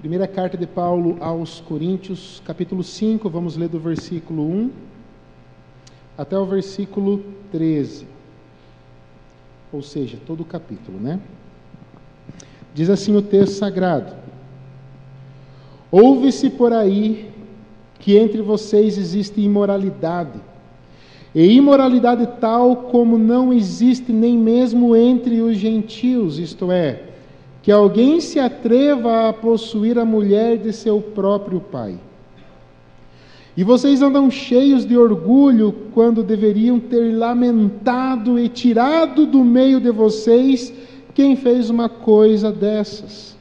Primeira carta de Paulo aos Coríntios, capítulo 5, vamos ler do versículo 1 até o versículo 13. Ou seja, todo o capítulo, né? Diz assim o texto sagrado: Ouve-se por aí que entre vocês existe imoralidade, e imoralidade tal como não existe nem mesmo entre os gentios, isto é, que alguém se atreva a possuir a mulher de seu próprio pai. E vocês andam cheios de orgulho quando deveriam ter lamentado e tirado do meio de vocês quem fez uma coisa dessas.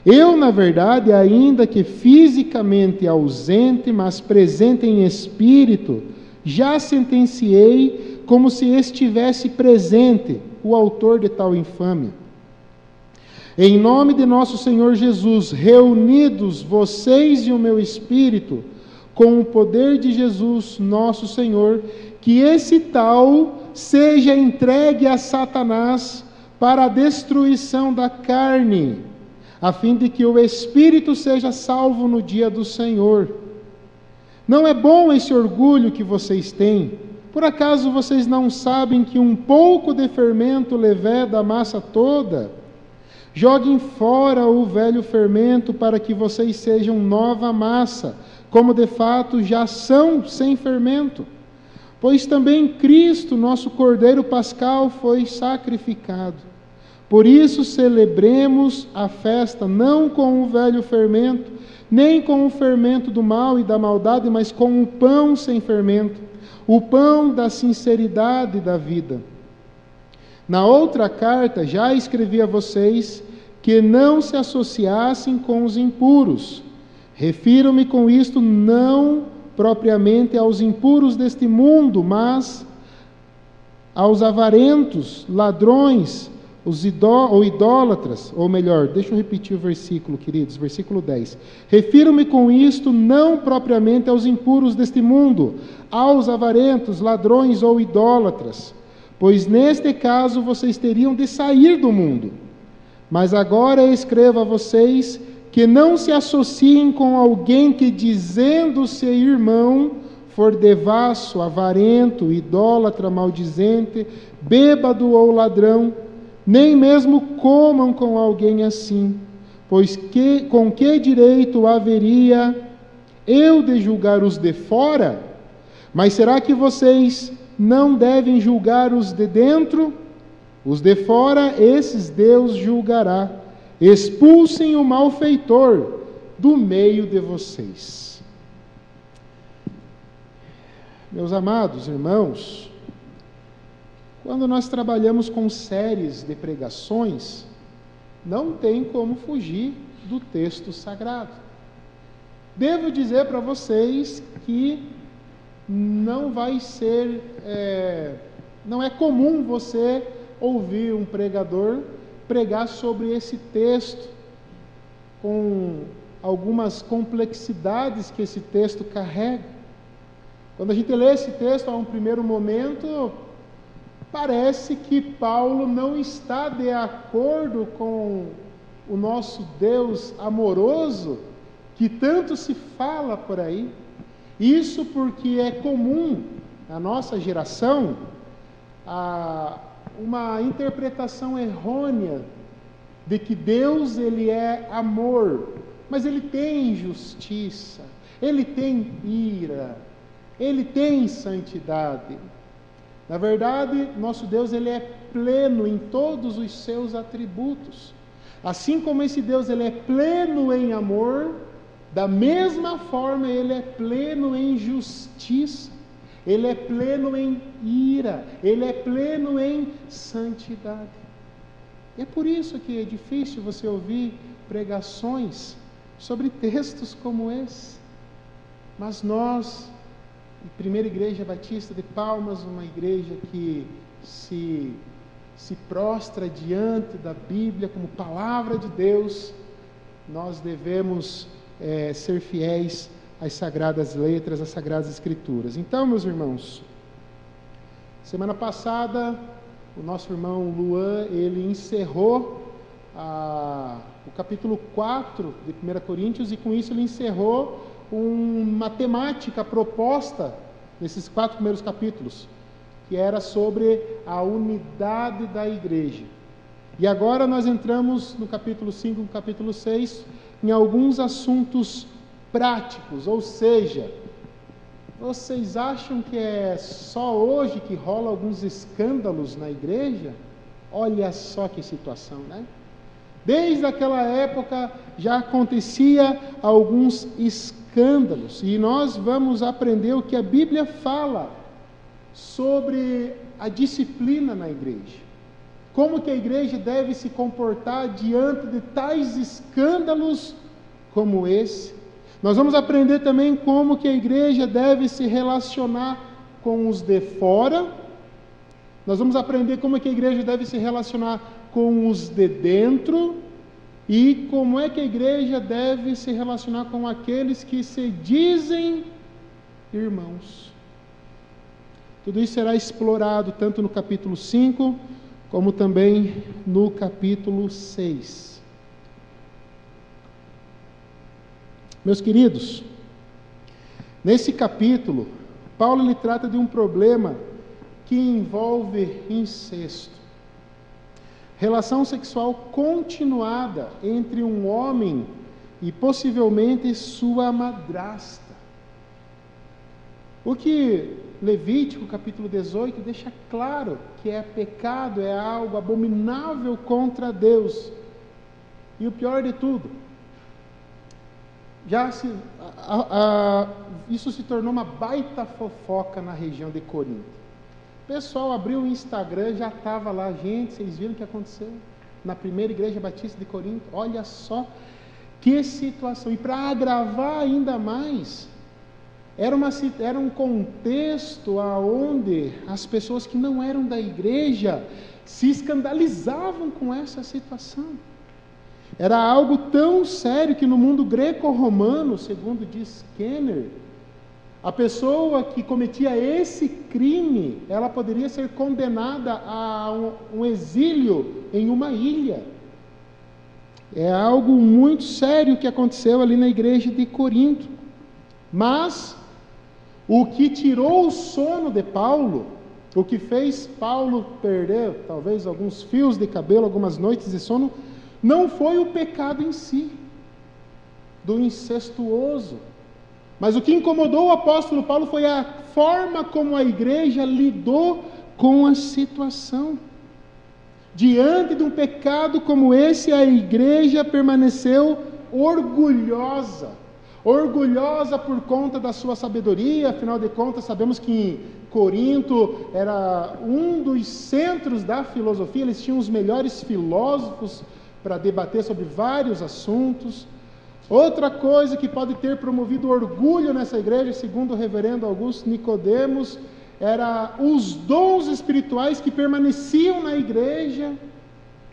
Eu, na verdade, ainda que fisicamente ausente, mas presente em espírito, já sentenciei como se estivesse presente o autor de tal infâmia. Em nome de nosso Senhor Jesus, reunidos vocês e o meu espírito, com o poder de Jesus, nosso Senhor, que esse tal seja entregue a Satanás para a destruição da carne, a fim de que o espírito seja salvo no dia do Senhor. Não é bom esse orgulho que vocês têm? Por acaso vocês não sabem que um pouco de fermento leveda a massa toda? Joguem fora o velho fermento para que vocês sejam nova massa, como de fato já são sem fermento. Pois também Cristo, nosso Cordeiro Pascal, foi sacrificado. Por isso celebremos a festa não com o velho fermento, nem com o fermento do mal e da maldade, mas com o pão sem fermento, o pão da sinceridade da vida. Na outra carta já escrevi a vocês que não se associassem com os impuros. Refiro-me com isto não propriamente aos impuros deste mundo, mas aos avarentos, ladrões, ou idólatras, ou melhor, deixa eu repetir o versículo, queridos, versículo 10. Refiro-me com isto não propriamente aos impuros deste mundo, aos avarentos, ladrões ou idólatras, pois neste caso vocês teriam de sair do mundo. Mas agora escrevo a vocês que não se associem com alguém que, dizendo-se irmão, for devasso, avarento, idólatra, maldizente, bêbado ou ladrão, nem mesmo comam com alguém assim, pois com que direito haveria eu de julgar os de fora? Mas será que vocês não devem julgar os de dentro? Os de fora, esses Deus julgará. Expulsem o malfeitor do meio de vocês. Meus amados irmãos, quando nós trabalhamos com séries de pregações, não tem como fugir do texto sagrado. Devo dizer para vocês que não vai ser, não é comum você ouvir um pregador pregar sobre esse texto, com algumas complexidades que esse texto carrega. Quando a gente lê esse texto, a um primeiro momento, parece que Paulo não está de acordo com o nosso Deus amoroso, que tanto se fala por aí. Isso porque é comum na nossa geração uma interpretação errônea de que Deus, ele é amor, mas ele tem justiça, ele tem ira, ele tem santidade. Na verdade, nosso Deus, ele é pleno em todos os seus atributos. Assim como esse Deus, ele é pleno em amor, da mesma forma ele é pleno em justiça. Ele é pleno em ira, ele é pleno em santidade. E é por isso que é difícil você ouvir pregações sobre textos como esse. Mas nós, a Primeira Igreja Batista de Palmas, uma igreja que se prostra diante da Bíblia como palavra de Deus, nós devemos ser fiéis as Sagradas Letras, as Sagradas Escrituras. Então, meus irmãos, semana passada, o nosso irmão Luan, ele encerrou o capítulo 4 de 1 Coríntios, e com isso ele encerrou uma temática proposta nesses 4 primeiros capítulos, que era sobre a unidade da igreja. E agora nós entramos no capítulo 5 e no capítulo 6 em alguns assuntos práticos, ou seja, vocês acham que é só hoje que rola alguns escândalos na igreja? Olha só que situação, né? Desde aquela época já acontecia alguns escândalos, e nós vamos aprender o que a Bíblia fala sobre a disciplina na igreja. Como que a igreja deve se comportar diante de tais escândalos como esse. Nós vamos aprender também como que a igreja deve se relacionar com os de fora. Nós vamos aprender como é que a igreja deve se relacionar com os de dentro, e como é que a igreja deve se relacionar com aqueles que se dizem irmãos. Tudo isso será explorado tanto no capítulo 5, como também no capítulo 6. Meus queridos, nesse capítulo, Paulo ele trata de um problema que envolve incesto. Relação sexual continuada entre um homem e possivelmente sua madrasta. O que Levítico capítulo 18 deixa claro que é pecado, é algo abominável contra Deus. E o pior de tudo, isso se tornou uma baita fofoca na região de Corinto. O pessoal abriu o Instagram, já estava lá, gente, vocês viram o que aconteceu na primeira igreja batista de Corinto? Olha só que situação. E para agravar ainda mais, era um contexto onde as pessoas que não eram da igreja se escandalizavam com essa situação. Era algo tão sério que no mundo greco-romano, segundo diz Kenner, a pessoa que cometia esse crime, ela poderia ser condenada a um exílio em uma ilha. É algo muito sério que aconteceu ali na igreja de Corinto. Mas o que tirou o sono de Paulo, o que fez Paulo perder talvez alguns fios de cabelo, algumas noites de sono, não foi o pecado em si, do incestuoso. Mas o que incomodou o apóstolo Paulo foi a forma como a igreja lidou com a situação. Diante de um pecado como esse, a igreja permaneceu orgulhosa. Orgulhosa por conta da sua sabedoria. Afinal de contas, sabemos que Corinto era um dos centros da filosofia. Eles tinham os melhores filósofos para debater sobre vários assuntos. Outra coisa que pode ter promovido orgulho nessa igreja, segundo o reverendo Augusto Nicodemos, era os dons espirituais que permaneciam na igreja,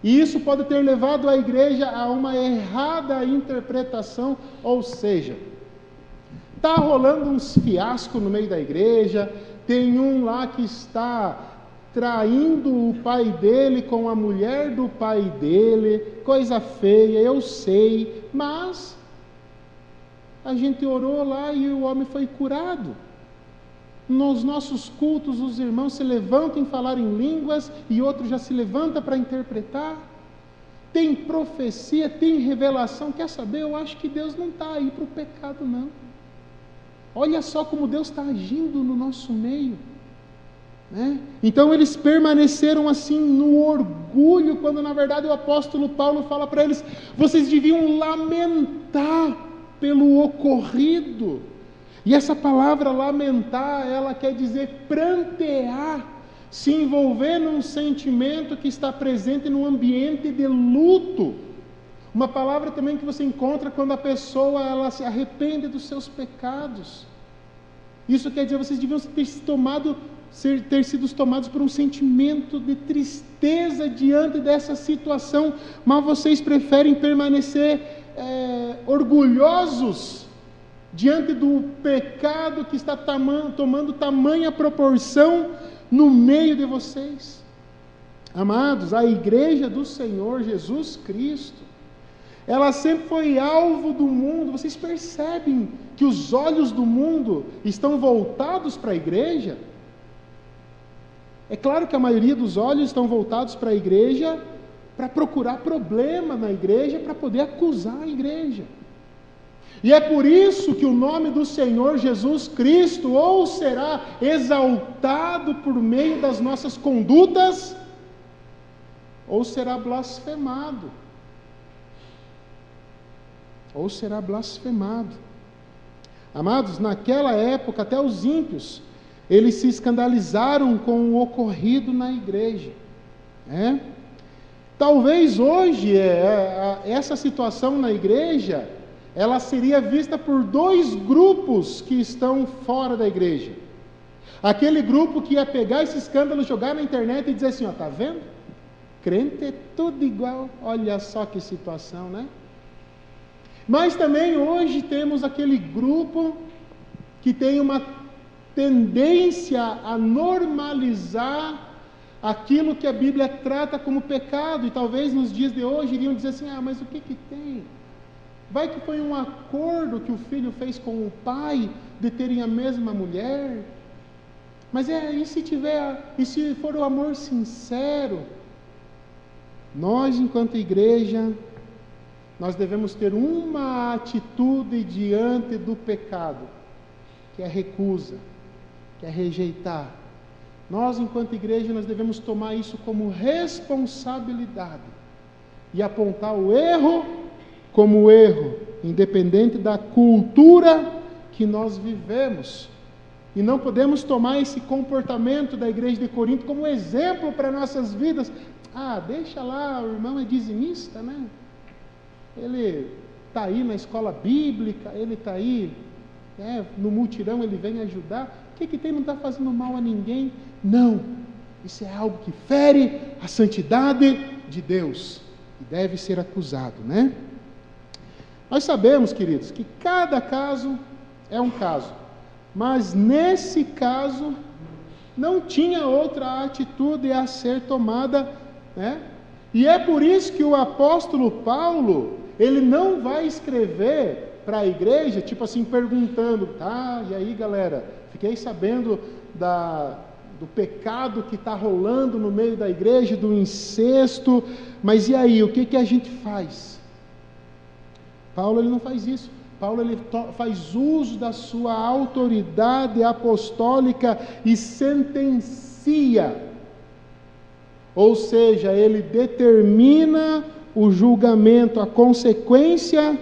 e isso pode ter levado a igreja a uma errada interpretação, ou seja, está rolando uns fiascos no meio da igreja, tem um lá que está traindo o pai dele com a mulher do pai dele, coisa feia, eu sei, mas a gente orou lá e o homem foi curado. Nos nossos cultos, os irmãos se levantam em falar em línguas e outro já se levanta para interpretar. Tem profecia, tem revelação. Quer saber? Eu acho que Deus não está aí para o pecado, não. Olha só como Deus está agindo no nosso meio, né? Então eles permaneceram assim no orgulho, quando na verdade o apóstolo Paulo fala para eles: vocês deviam lamentar pelo ocorrido. E essa palavra lamentar, ela quer dizer prantear, se envolver num sentimento que está presente num ambiente de luto. Uma palavra também que você encontra quando a pessoa ela se arrepende dos seus pecados. Isso quer dizer, vocês deviam ter sido tomados por um sentimento de tristeza diante dessa situação, mas vocês preferem permanecer orgulhosos diante do pecado que está tomando tamanha proporção no meio de vocês. Amados, a igreja do Senhor Jesus Cristo, ela sempre foi alvo do mundo. Vocês percebem que os olhos do mundo estão voltados para a igreja? É claro que a maioria dos olhos estão voltados para a igreja, para procurar problema na igreja, para poder acusar a igreja. E é por isso que o nome do Senhor Jesus Cristo ou será exaltado por meio das nossas condutas, ou será blasfemado. Ou será blasfemado. Amados, naquela época, até os ímpios, eles se escandalizaram com o ocorrido na igreja. Talvez hoje, essa situação na igreja, ela seria vista por dois grupos que estão fora da igreja. Aquele grupo que ia pegar esse escândalo, jogar na internet e dizer assim, ó, tá vendo? Crente é tudo igual, olha só que situação, né? Mas também hoje temos aquele grupo que tem uma tendência a normalizar aquilo que a Bíblia trata como pecado, e talvez nos dias de hoje iriam dizer assim, mas o que tem? Vai que foi um acordo que o filho fez com o pai, de terem a mesma mulher? Mas e se for o amor sincero? Nós, enquanto igreja, nós devemos ter uma atitude diante do pecado, que é recusa, que é rejeitar. Nós, enquanto igreja, nós devemos tomar isso como responsabilidade e apontar o erro como erro, independente da cultura que nós vivemos. E não podemos tomar esse comportamento da igreja de Corinto como exemplo para nossas vidas. Deixa lá, o irmão é dizimista, né? Ele está aí na escola bíblica, ele está aí, no mutirão ele vem ajudar. O que tem? Não está fazendo mal a ninguém? Não, isso é algo que fere a santidade de Deus e deve ser acusado, né? Nós sabemos, queridos, que cada caso é um caso, mas nesse caso não tinha outra atitude a ser tomada, né? E é por isso que o apóstolo Paulo, ele não vai escrever para a igreja, tipo assim, perguntando, e aí galera, fiquei sabendo do pecado que está rolando no meio da igreja, do incesto, mas e aí, o que a gente faz? Paulo, ele não faz isso. Paulo, ele faz uso da sua autoridade apostólica e sentencia. Ou seja, ele determina o julgamento, a consequência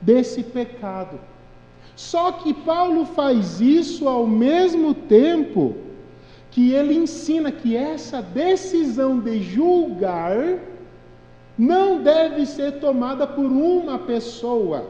desse pecado. Só que Paulo faz isso ao mesmo tempo que ele ensina que essa decisão de julgar não deve ser tomada por uma pessoa,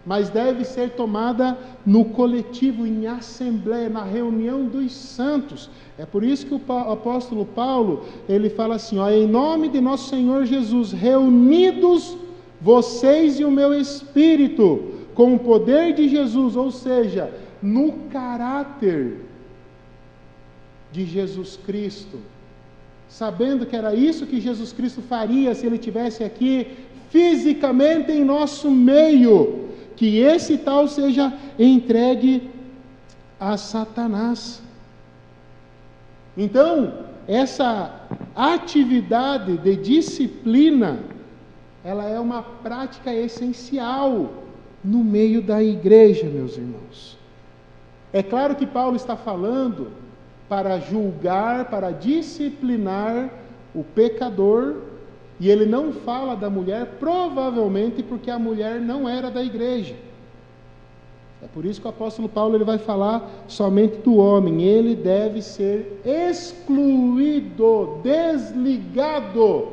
mas deve ser tomada no coletivo, em assembleia, na reunião dos santos. É por isso que o apóstolo Paulo, ele fala assim, em nome de nosso Senhor Jesus, reunidos vocês e o meu espírito, com o poder de Jesus, ou seja, no caráter de Jesus Cristo, sabendo que era isso que Jesus Cristo faria se ele estivesse aqui fisicamente em nosso meio, que esse tal seja entregue a Satanás. Então, essa atividade de disciplina, ela é uma prática essencial no meio da igreja, meus irmãos. É claro que Paulo está falando para julgar, para disciplinar o pecador, e ele não fala da mulher, provavelmente porque a mulher não era da igreja. É por isso que o apóstolo Paulo, ele vai falar somente do homem. Ele deve ser excluído, desligado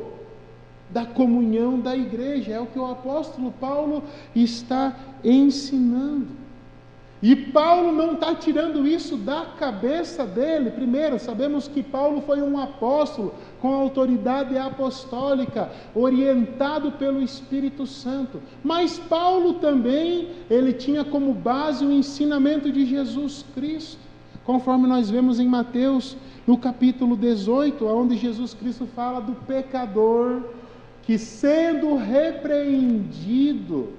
da comunhão da igreja. É o que o apóstolo Paulo está ensinando. E Paulo não está tirando isso da cabeça dele. Primeiro, sabemos que Paulo foi um apóstolo com autoridade apostólica, orientado pelo Espírito Santo. Mas Paulo também, ele tinha como base o ensinamento de Jesus Cristo, conforme nós vemos em Mateus, no capítulo 18, onde Jesus Cristo fala do pecador que sendo repreendido,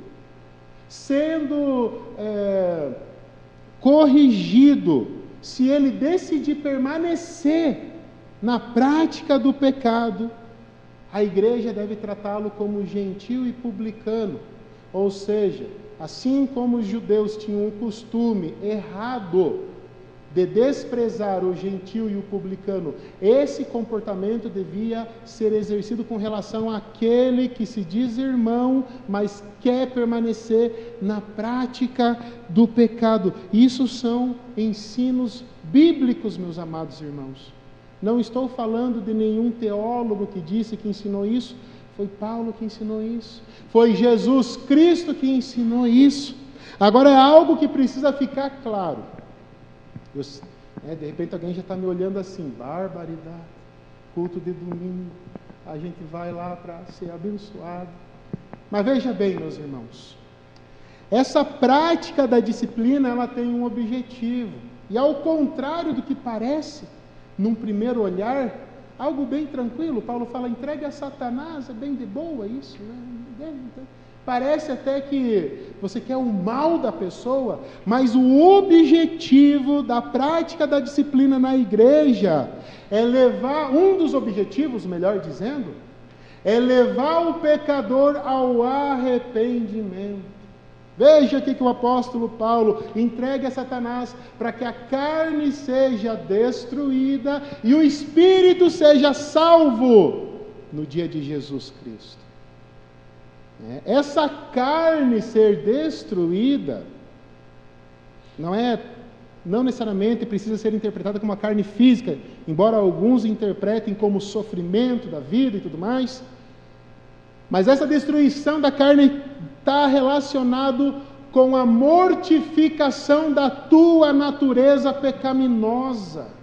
sendo corrigido, se ele decidir permanecer na prática do pecado, a igreja deve tratá-lo como gentio e publicano. Ou seja, assim como os judeus tinham um costume errado de desprezar o gentio e o publicano, esse comportamento devia ser exercido com relação àquele que se diz irmão, mas quer permanecer na prática do pecado. Isso são ensinos bíblicos, meus amados irmãos. Não estou falando de nenhum teólogo que disse que ensinou isso. Foi Paulo que ensinou isso. Foi Jesus Cristo que ensinou isso. Agora é algo que precisa ficar claro. De repente alguém já está me olhando assim, barbaridade, culto de domingo, a gente vai lá para ser abençoado. Mas veja bem, meus irmãos, essa prática da disciplina, ela tem um objetivo, e ao contrário do que parece, num primeiro olhar, algo bem tranquilo. Paulo fala, entregue a Satanás, é bem de boa isso, né? Parece até que você quer o mal da pessoa, mas o objetivo da prática da disciplina na igreja é levar, um dos objetivos, melhor dizendo, é levar o pecador ao arrependimento. Veja aqui que o apóstolo Paulo entrega a Satanás para que a carne seja destruída e o espírito seja salvo no dia de Jesus Cristo. Essa carne ser destruída não necessariamente precisa ser interpretada como uma carne física, embora alguns interpretem como sofrimento da vida e tudo mais. Mas essa destruição da carne está relacionado com a mortificação da tua natureza pecaminosa.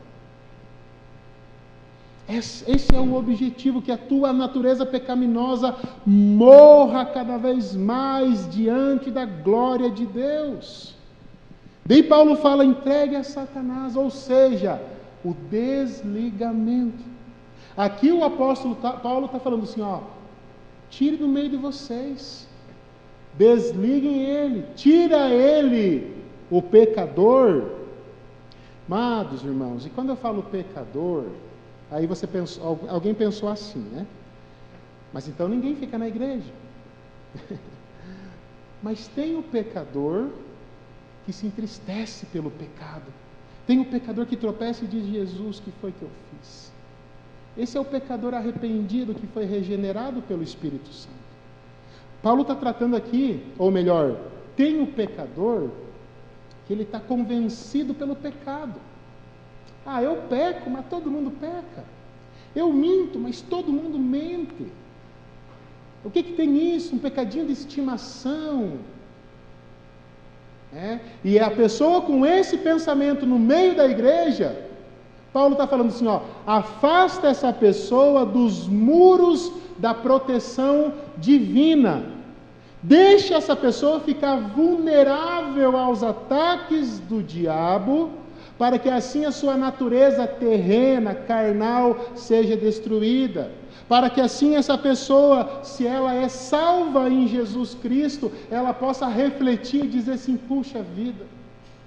Esse é o objetivo, que a tua natureza pecaminosa morra cada vez mais diante da glória de Deus. Daí Paulo fala, entregue a Satanás, ou seja, o desligamento. Aqui o apóstolo Paulo está falando assim, tire do meio de vocês, desliguem ele, tira ele, o pecador. Amados irmãos, e quando eu falo pecador, aí alguém pensou assim, né? Mas então ninguém fica na igreja. Mas tem o pecador que se entristece pelo pecado. Tem o pecador que tropeça e diz, Jesus, que foi que eu fiz? Esse é o pecador arrependido que foi regenerado pelo Espírito Santo. Paulo está tratando aqui, ou melhor, tem o pecador que ele está convencido pelo pecado. Eu peco, mas todo mundo peca. Eu minto, mas todo mundo mente. O que tem isso? Um pecadinho de estimação. E a pessoa com esse pensamento no meio da igreja, Paulo está falando assim, afasta essa pessoa dos muros da proteção divina. Deixa essa pessoa ficar vulnerável aos ataques do diabo, para que assim a sua natureza terrena, carnal, seja destruída. Para que assim essa pessoa, se ela é salva em Jesus Cristo, ela possa refletir e dizer assim, puxa vida,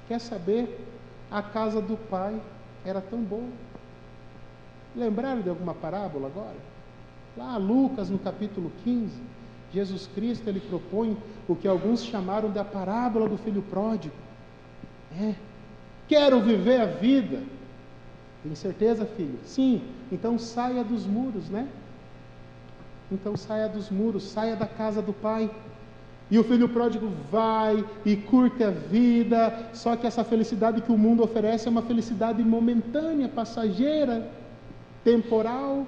quer saber? A casa do Pai era tão boa. Lembraram de alguma parábola agora? Lá Lucas, no capítulo 15, Jesus Cristo, ele propõe o que alguns chamaram da parábola do filho pródigo. Quero viver a vida. Tem certeza, filho? Sim. Então saia dos muros, né? Então saia dos muros, saia da casa do pai. E o filho pródigo vai e curte a vida, só que essa felicidade que o mundo oferece é uma felicidade momentânea, passageira, temporal.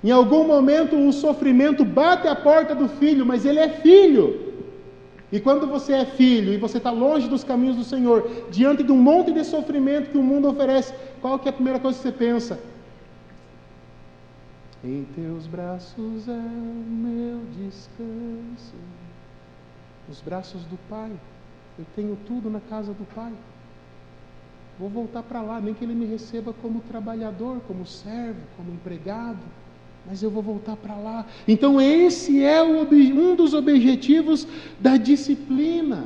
Em algum momento o sofrimento bate à porta do filho, mas ele é filho. E quando você é filho e você está longe dos caminhos do Senhor, diante de um monte de sofrimento que o mundo oferece, qual que é a primeira coisa que você pensa? Em teus braços é o meu descanso. Nos braços do Pai. Eu tenho tudo na casa do Pai. Vou voltar para lá, nem que Ele me receba como trabalhador, como servo, como empregado. mas eu vou voltar para lá. Então esse é um dos objetivos da disciplina.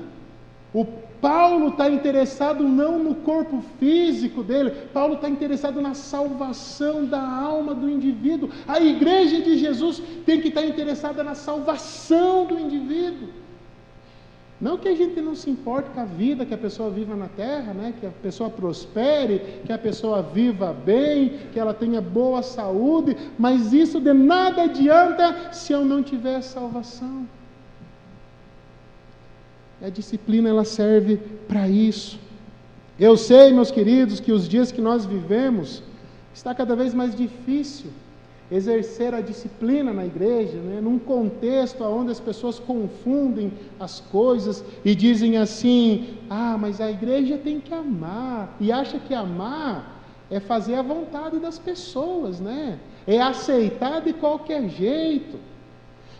O Paulo está interessado não no corpo físico dele, Paulo está interessado na salvação da alma do indivíduo. A igreja de Jesus tem que estar interessada na salvação do indivíduo. Não que a gente não se importe com a vida que a pessoa viva na terra, né? Que a pessoa prospere, que a pessoa viva bem, que ela tenha boa saúde, mas isso de nada adianta se eu não tiver salvação. A disciplina, ela serve para isso. Eu sei, meus queridos, que os dias que nós vivemos, está cada vez mais difícil exercer a disciplina na igreja, né? Num contexto onde as pessoas confundem as coisas e dizem assim: mas a igreja tem que amar, e acha que amar é fazer a vontade das pessoas, né? É aceitar de qualquer jeito.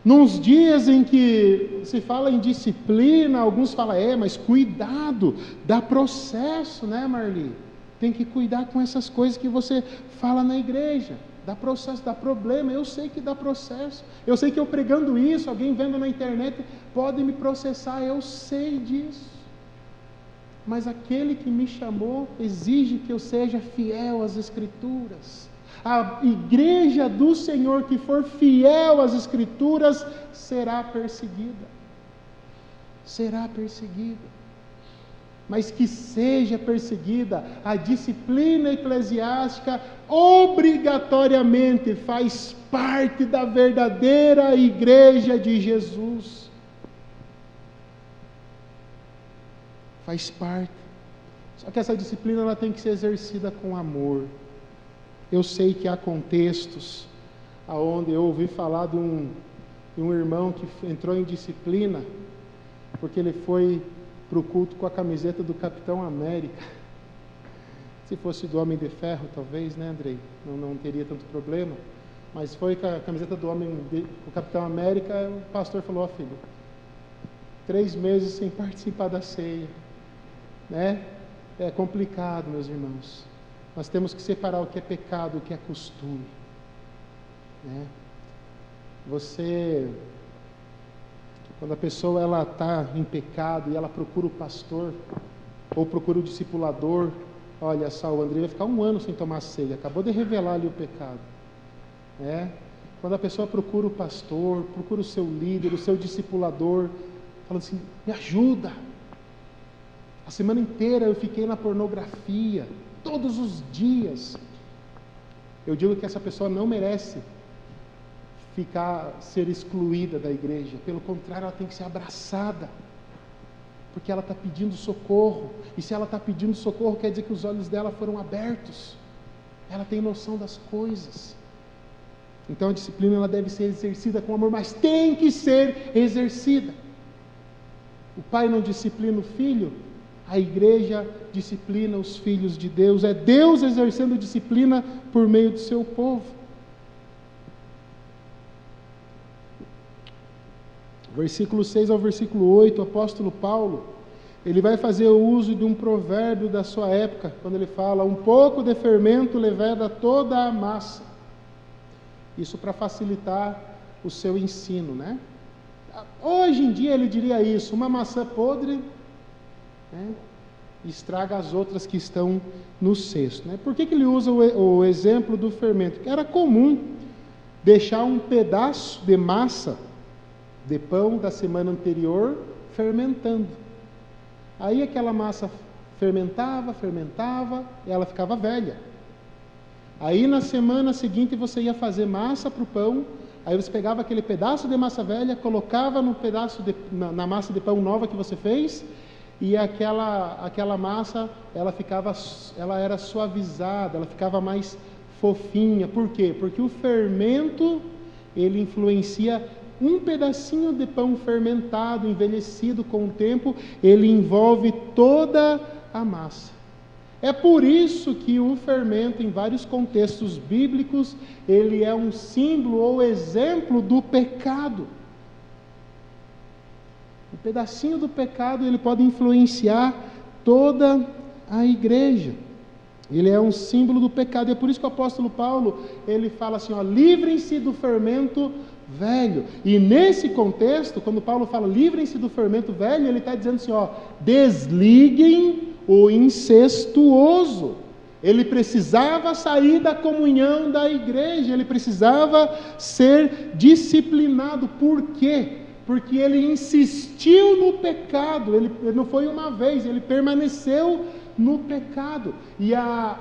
Nos dias em que se fala em disciplina, alguns falam: mas cuidado, dá processo, né, Marli? Tem que cuidar com essas coisas que você fala na igreja. Dá processo, dá problema. Eu sei que dá processo. Eu sei que eu pregando isso, alguém vendo na internet pode me processar. Eu sei disso. Mas aquele que me chamou exige que eu seja fiel às Escrituras. A igreja do Senhor que for fiel às Escrituras será perseguida. Será perseguida. Mas que seja perseguida, a disciplina eclesiástica obrigatoriamente faz parte da verdadeira igreja de Jesus. Faz parte. Só que essa disciplina ela tem que ser exercida com amor. Eu sei que há contextos onde eu ouvi falar de um irmão que entrou em disciplina porque ele foi para o culto com a camiseta do Capitão América. Se fosse do Homem de Ferro, talvez, né, Andrei? Não teria tanto problema. Mas foi com a camiseta do o Capitão América, o pastor falou: filho, 3 meses sem participar da ceia, né? É complicado, meus irmãos. Nós temos que separar o que é pecado, o que é costume, né? Quando a pessoa ela está em pecado e ela procura o pastor ou procura o discipulador, olha só, o André vai ficar 1 ano sem tomar ceia, acabou de revelar ali o pecado, né? Quando a pessoa procura o pastor, procura o seu líder, o seu discipulador, falando assim: me ajuda, a semana inteira eu fiquei na pornografia, todos os dias. Eu digo que essa pessoa não merece ser excluída da igreja. Pelo contrário, ela tem que ser abraçada, porque ela está pedindo socorro, e se ela está pedindo socorro, quer dizer que os olhos dela foram abertos, ela tem noção das coisas. Então a disciplina ela deve ser exercida com amor, mas tem que ser exercida. O pai não disciplina o filho, a igreja disciplina os filhos de Deus. É Deus exercendo disciplina por meio do seu povo. Versículo 6 ao versículo 8, o apóstolo Paulo, ele vai fazer o uso de um provérbio da sua época, quando ele fala: um pouco de fermento leveda toda a massa. Isso para facilitar o seu ensino, né? Hoje em dia ele diria isso: uma maçã podre, né, estraga as outras que estão no cesto, né? Por que ele usa o exemplo do fermento? Era comum deixar um pedaço de massa de pão da semana anterior fermentando. Aí aquela massa fermentava, e ela ficava velha. Aí na semana seguinte você ia fazer massa para o pão, aí você pegava aquele pedaço de massa velha, colocava no na massa de pão nova que você fez, e aquela massa ela era suavizada, ela ficava mais fofinha. Por quê? Porque o fermento ele influencia. Um pedacinho de pão fermentado, envelhecido com o tempo, ele envolve toda a massa. É por isso que o fermento, em vários contextos bíblicos, ele é um símbolo ou exemplo do pecado. Um pedacinho do pecado, ele pode influenciar toda a igreja. Ele é um símbolo do pecado. E é por isso que o apóstolo Paulo, ele fala assim, ó, livrem-se do fermento velho. E nesse contexto, quando Paulo fala livrem-se do fermento velho, ele está dizendo assim, ó, desliguem o incestuoso. Ele precisava sair da comunhão da igreja, ele precisava ser disciplinado. Por quê? Porque ele insistiu no pecado, ele não foi uma vez, ele permaneceu no pecado. E a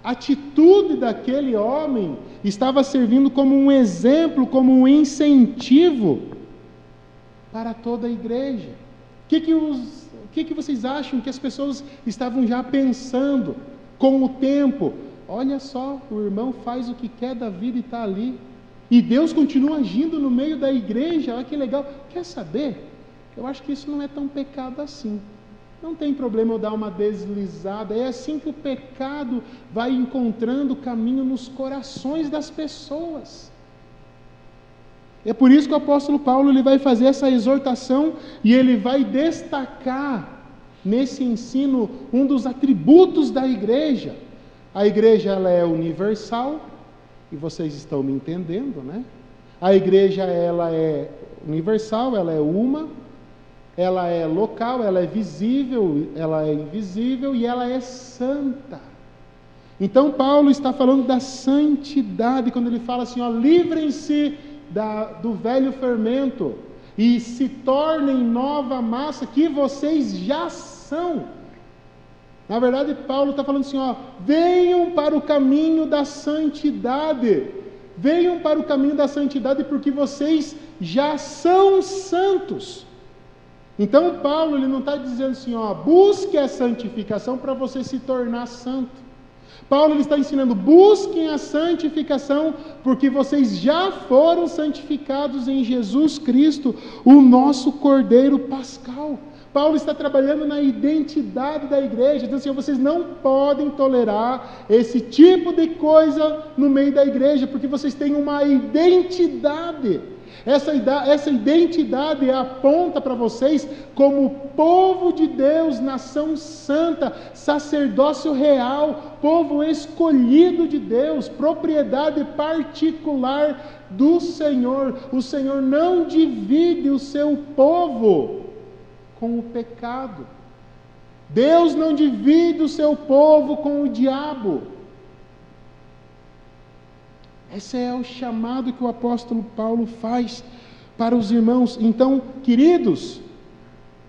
atitude daquele homem estava servindo como um exemplo, como um incentivo para toda a igreja. O que vocês acham que as pessoas estavam já pensando com o tempo? Olha só, o irmão faz o que quer da vida e está ali. E Deus continua agindo no meio da igreja, olha que legal. Quer saber? Eu acho que isso não é tão pecado assim. Não tem problema eu dar uma deslizada. É assim que o pecado vai encontrando caminho nos corações das pessoas. É por isso que o apóstolo Paulo ele vai fazer essa exortação e ele vai destacar nesse ensino um dos atributos da igreja. A igreja ela é universal, e vocês estão me entendendo, né? A igreja ela é universal, ela é uma, ela é local, ela é visível, ela é invisível e ela é santa. Então Paulo está falando da santidade, quando ele fala assim, ó, livrem-se do velho fermento e se tornem nova massa que vocês já são. Na verdade, Paulo está falando assim, ó, venham para o caminho da santidade. Venham para o caminho da santidade porque vocês já são santos. Então, Paulo ele não está dizendo assim, ó, busque a santificação para você se tornar santo. Paulo ele está ensinando, busquem a santificação porque vocês já foram santificados em Jesus Cristo, o nosso Cordeiro Pascal. Paulo está trabalhando na identidade da igreja, dizendo assim, vocês não podem tolerar esse tipo de coisa no meio da igreja, porque vocês têm uma identidade. Essa identidade aponta para vocês como povo de Deus, nação santa, sacerdócio real, povo escolhido de Deus, propriedade particular do Senhor. O Senhor não divide o seu povo com o pecado. Deus não divide o seu povo com o diabo. Esse é o chamado que o apóstolo Paulo faz para os irmãos. Então, queridos,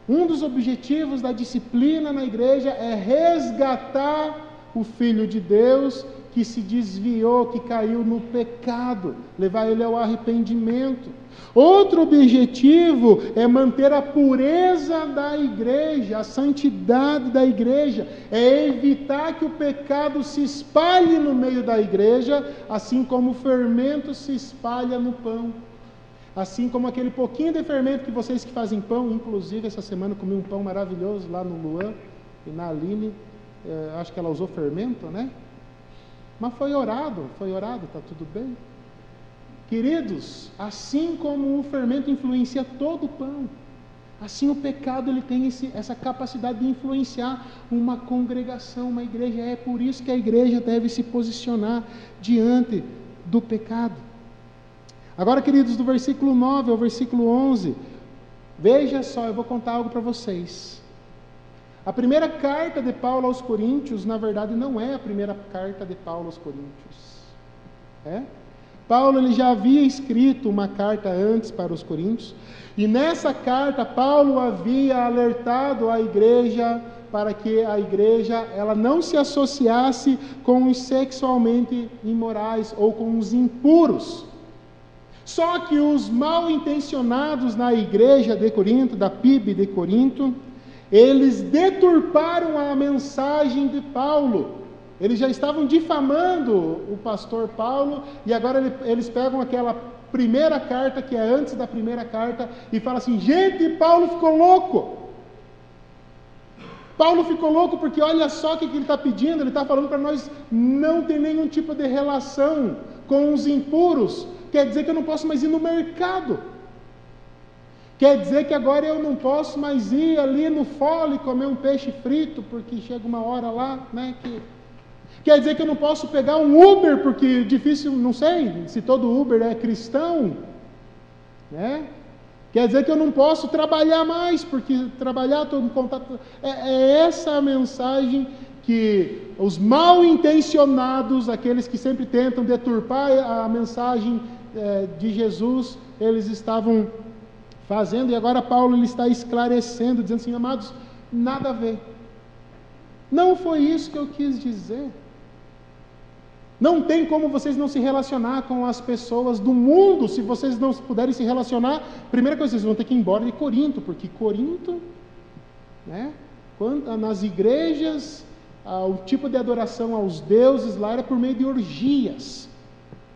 um dos objetivos da disciplina na igreja é resgatar o Filho de Deus que se desviou, que caiu no pecado, levar ele ao arrependimento. Outro objetivo é manter a pureza da igreja, a santidade da igreja, é evitar que o pecado se espalhe no meio da igreja, assim como o fermento se espalha no pão. Assim como aquele pouquinho de fermento que vocês que fazem pão, inclusive essa semana comi um pão maravilhoso lá no Luan e na Aline, acho que ela usou fermento, né? Mas foi orado, está tudo bem. Queridos, assim como o fermento influencia todo o pão, assim o pecado ele tem essa capacidade de influenciar uma congregação, uma igreja. É por isso que a igreja deve se posicionar diante do pecado. Agora, queridos, do versículo 9 ao versículo 11, veja só, eu vou contar algo para vocês. A primeira carta de Paulo aos Coríntios, na verdade, não é a primeira carta de Paulo aos Coríntios. Paulo ele já havia escrito uma carta antes para os Coríntios, e nessa carta Paulo havia alertado a igreja para que a igreja ela não se associasse com os sexualmente imorais ou com os impuros. Só que os mal intencionados na igreja de Corinto, da PIB de Corinto, eles deturparam a mensagem de Paulo. Eles já estavam difamando o pastor Paulo, e agora eles pegam aquela primeira carta, que é antes da primeira carta, e falam assim, gente, Paulo ficou louco. Paulo ficou louco porque olha só o que ele está pedindo, ele está falando para nós não ter nenhum tipo de relação com os impuros. Quer dizer que eu não posso mais ir no mercado. Quer dizer que agora eu não posso mais ir ali no Fole comer um peixe frito, porque chega uma hora lá, né, que... Quer dizer que eu não posso pegar um Uber, porque difícil, não sei se todo Uber é cristão, né? Quer dizer que eu não posso trabalhar mais, porque trabalhar estou em contato. É essa a mensagem que os mal intencionados, aqueles que sempre tentam deturpar a mensagem de Jesus, eles estavam fazendo, e agora Paulo ele está esclarecendo, dizendo assim: amados, nada a ver. Não foi isso que eu quis dizer. Não tem como vocês não se relacionar com as pessoas do mundo. Se vocês não puderem se relacionar, primeira coisa, vocês vão ter que ir embora de Corinto, porque Corinto, né, nas igrejas, o tipo de adoração aos deuses lá era por meio de orgias.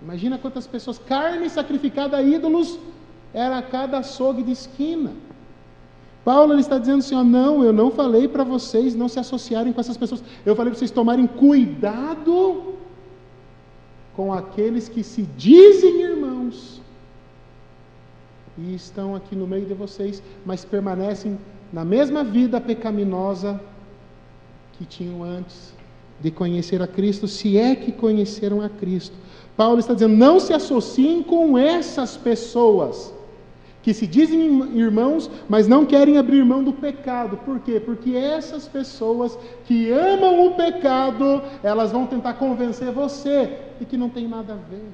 Imagina quantas pessoas, carne sacrificada a ídolos, era a cada açougue de esquina. Paulo ele está dizendo assim: não, eu não falei para vocês não se associarem com essas pessoas, eu falei para vocês tomarem cuidado com aqueles que se dizem irmãos e estão aqui no meio de vocês, mas permanecem na mesma vida pecaminosa que tinham antes de conhecer a Cristo, se é que conheceram a Cristo. Paulo está dizendo: não se associem com essas pessoas que se dizem irmãos, mas não querem abrir mão do pecado. Por quê? Porque essas pessoas que amam o pecado, elas vão tentar convencer você de que não tem nada a ver.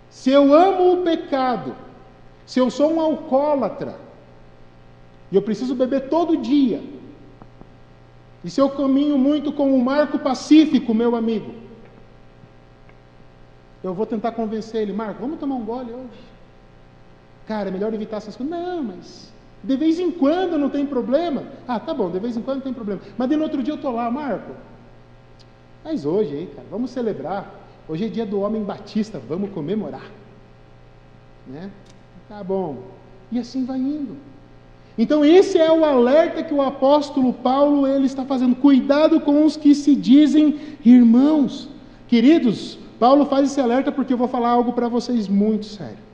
Se eu amo o pecado, se eu sou um alcoólatra, e eu preciso beber todo dia, e se eu caminho muito com o Marco Pacífico, meu amigo, eu vou tentar convencer ele: Marco, vamos tomar um gole hoje? Cara, é melhor evitar essas coisas. Não, mas de vez em quando não tem problema. Ah, tá bom, de vez em quando não tem problema. Mas no outro dia eu estou lá: Marco, mas hoje aí, cara, vamos celebrar. Hoje é dia do homem batista, vamos comemorar. Né? Tá bom. E assim vai indo. Então esse é o alerta que o apóstolo Paulo ele está fazendo. Cuidado com os que se dizem irmãos. Queridos, Paulo faz esse alerta porque eu vou falar algo para vocês muito sério.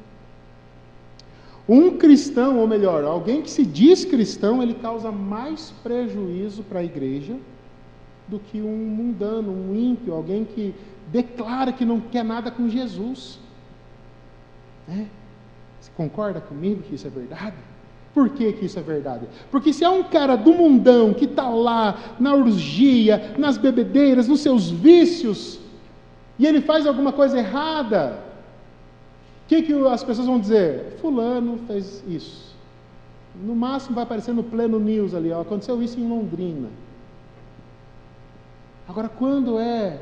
Um cristão, ou melhor, alguém que se diz cristão, ele causa mais prejuízo para a igreja do que um mundano, um ímpio, alguém que declara que não quer nada com Jesus. Né? Você concorda comigo que isso é verdade? Por que isso é verdade? Porque se é um cara do mundão que está lá na orgia, nas bebedeiras, nos seus vícios, e ele faz alguma coisa errada, o que as pessoas vão dizer? Fulano fez isso. No máximo vai aparecer no Pleno News ali, ó, aconteceu isso em Londrina. Agora, quando é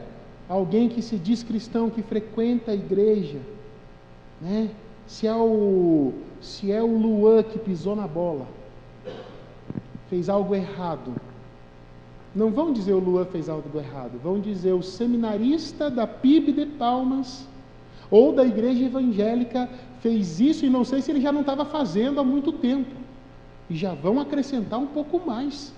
alguém que se diz cristão, que frequenta a igreja, né? Se é o Luan que pisou na bola, fez algo errado, não vão dizer o Luan fez algo errado, vão dizer o seminarista da PIB de Palmas, ou da igreja evangélica, fez isso, e não sei se ele já não estava fazendo há muito tempo, e já vão acrescentar um pouco mais,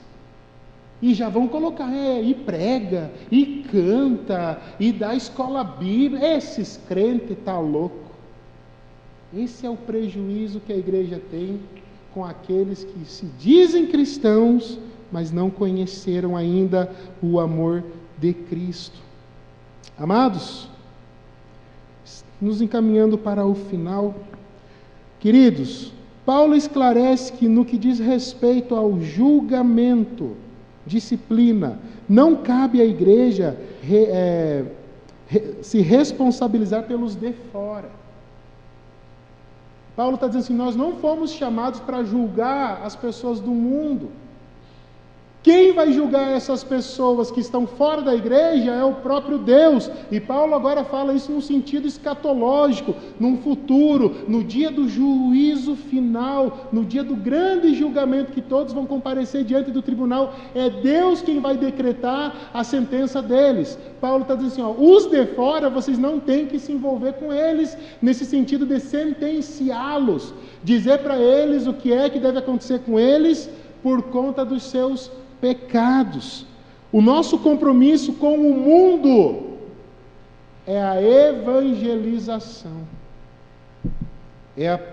e já vão colocar, e prega, e canta, e dá escola bíblica. Esses crentes tá louco. Esse é o prejuízo que a igreja tem com aqueles que se dizem cristãos, mas não conheceram ainda o amor de Cristo. Amados, nos encaminhando para o final, queridos, Paulo esclarece que no que diz respeito ao julgamento, disciplina, não cabe à igreja se responsabilizar pelos de fora. Paulo está dizendo assim: nós não fomos chamados para julgar as pessoas do mundo. Quem vai julgar essas pessoas que estão fora da igreja é o próprio Deus. E Paulo agora fala isso num sentido escatológico, num futuro, no dia do juízo final, no dia do grande julgamento que todos vão comparecer diante do tribunal. É Deus quem vai decretar a sentença deles. Paulo está dizendo assim: os de fora vocês não têm que se envolver com eles, nesse sentido de sentenciá-los, dizer para eles o que é que deve acontecer com eles por conta dos seus pecados. O nosso compromisso com o mundo é a evangelização.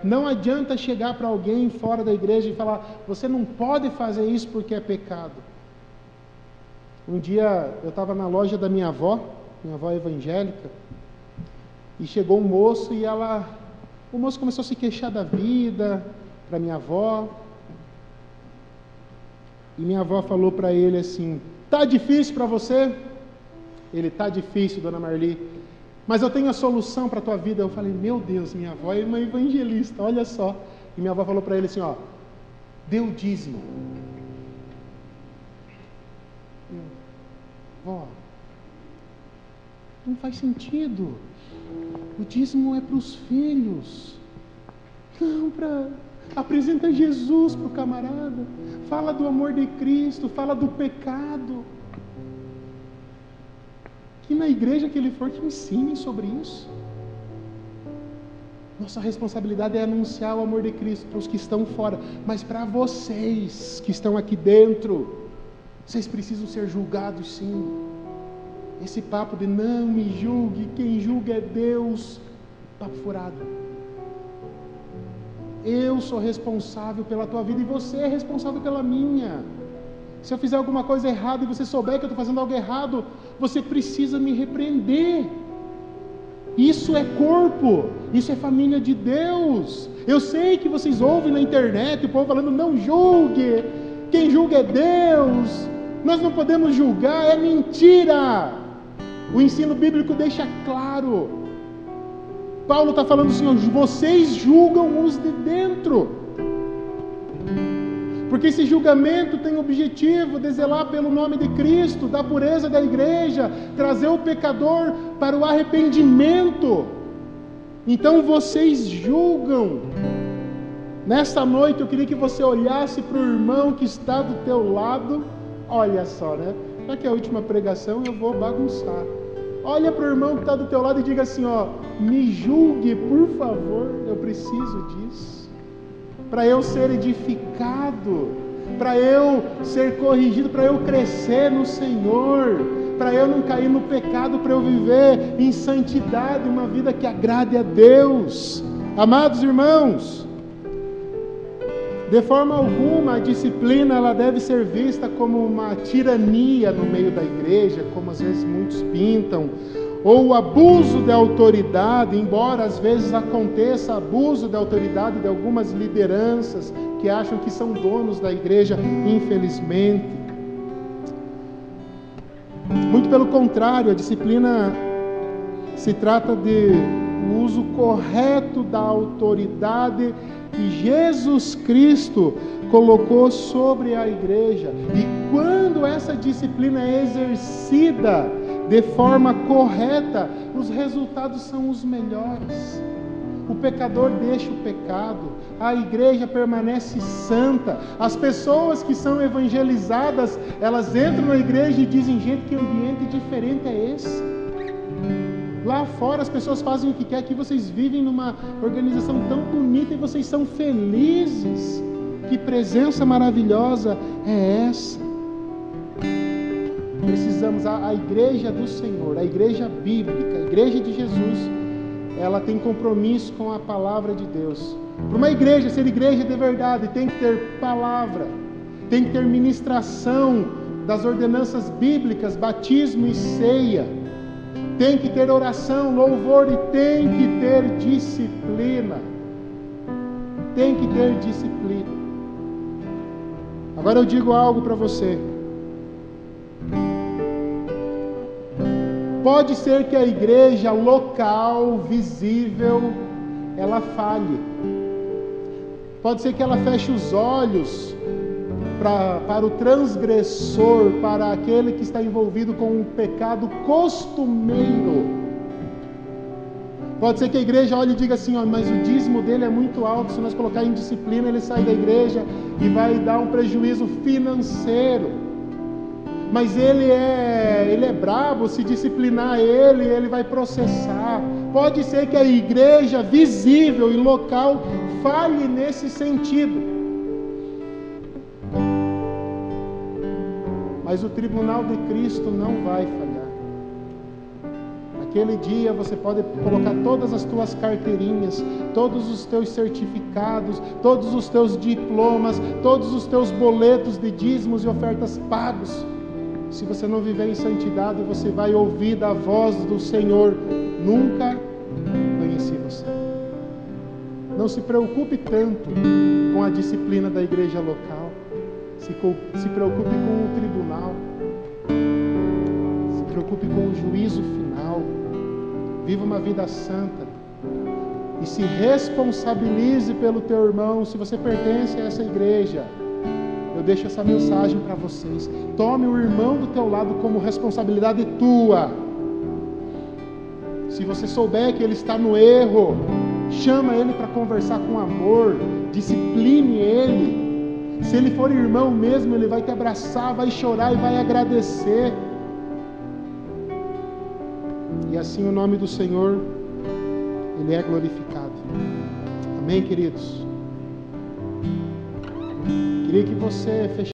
Não adianta chegar para alguém fora da igreja e falar: você não pode fazer isso porque é pecado. Um dia eu estava na loja da minha avó é evangélica, e chegou um moço e o moço começou a se queixar da vida para minha avó, e minha avó falou para ele assim: tá difícil para você? Ele: tá difícil, dona Marli, mas eu tenho a solução para a tua vida. Eu falei: meu Deus, minha avó é uma evangelista, olha só. E minha avó falou para ele assim: ó, dê o dízimo. Vó, não faz sentido. O dízimo é para os filhos. Não, apresenta Jesus para o camarada. Fala do amor de Cristo, fala do pecado. Que na igreja que ele for, que ensine sobre isso. Nossa responsabilidade é anunciar o amor de Cristo para os que estão fora. Mas para vocês que estão aqui dentro, vocês precisam ser julgados, sim. Esse papo de não me julgue, quem julga é Deus, papo furado. Eu sou responsável pela tua vida e você é responsável pela minha. Se eu fizer alguma coisa errada e você souber que eu estou fazendo algo errado, você precisa me repreender. Isso é corpo, isso é família de Deus. Eu sei que vocês ouvem na internet o povo falando: não julgue, quem julga é Deus, nós não podemos julgar. É mentira. O ensino bíblico deixa claro. Paulo está falando assim: vocês julgam os de dentro, porque esse julgamento tem o objetivo de zelar pelo nome de Cristo, da pureza da igreja, trazer o pecador para o arrependimento. Então vocês julgam. Nesta noite eu queria que você olhasse para o irmão que está do teu lado. Olha só, né? Já que é a última pregação, eu vou bagunçar. Olha para o irmão que está do teu lado e diga assim: ó, me julgue, por favor, eu preciso disso. Para eu ser edificado, para eu ser corrigido, para eu crescer no Senhor, para eu não cair no pecado, para eu viver em santidade, uma vida que agrade a Deus. Amados irmãos, de forma alguma a disciplina ela deve ser vista como uma tirania no meio da igreja, como às vezes muitos pintam, ou o abuso de autoridade, embora às vezes aconteça abuso de autoridade de algumas lideranças que acham que são donos da igreja, infelizmente. Muito pelo contrário, a disciplina se trata de o uso correto da autoridade que Jesus Cristo colocou sobre a igreja. E quando essa disciplina é exercida de forma correta, os resultados são os melhores. O pecador deixa o pecado, a igreja permanece santa, as pessoas que são evangelizadas, elas entram na igreja e dizem: gente, que ambiente diferente é esse? Lá fora as pessoas fazem o que quer, aqui vocês vivem numa organização tão bonita e vocês são felizes. Que presença maravilhosa é essa? Precisamos, a igreja do Senhor, a igreja bíblica, a igreja de Jesus, ela tem compromisso com a palavra de Deus. Para uma igreja ser igreja de verdade, tem que ter palavra, tem que ter ministração das ordenanças bíblicas, batismo e ceia, tem que ter oração, louvor e tem que ter disciplina. Tem que ter disciplina. Agora eu digo algo para você. Pode ser que a igreja local, visível, ela falhe. Pode ser que ela feche os olhos para o transgressor, para aquele que está envolvido com um pecado costumeiro. Pode ser que a igreja olhe e diga assim: ó, mas o dízimo dele é muito alto, se nós colocar em disciplina, ele sai da igreja e vai dar um prejuízo financeiro. Mas ele é brabo, se disciplinar ele vai processar. Pode ser que a igreja visível e local falhe nesse sentido. Mas o tribunal de Cristo não vai falhar. Naquele dia você pode colocar todas as tuas carteirinhas, todos os teus certificados, todos os teus diplomas, todos os teus boletos de dízimos e ofertas pagos. Se você não viver em santidade, você vai ouvir da voz do Senhor: nunca conheci você. Não se preocupe tanto com a disciplina da igreja local. Se preocupe com o tribunal. Se preocupe com o juízo final. Viva uma vida santa. E se responsabilize pelo teu irmão. Se você pertence a essa igreja, eu deixo essa mensagem para vocês. Tome o irmão do teu lado como responsabilidade tua. Se você souber que ele está no erro, chama ele para conversar com amor. Discipline ele. Se ele for irmão mesmo, ele vai te abraçar, vai chorar e vai agradecer. E assim o nome do Senhor, ele é glorificado. Amém, queridos? Queria que você fechasse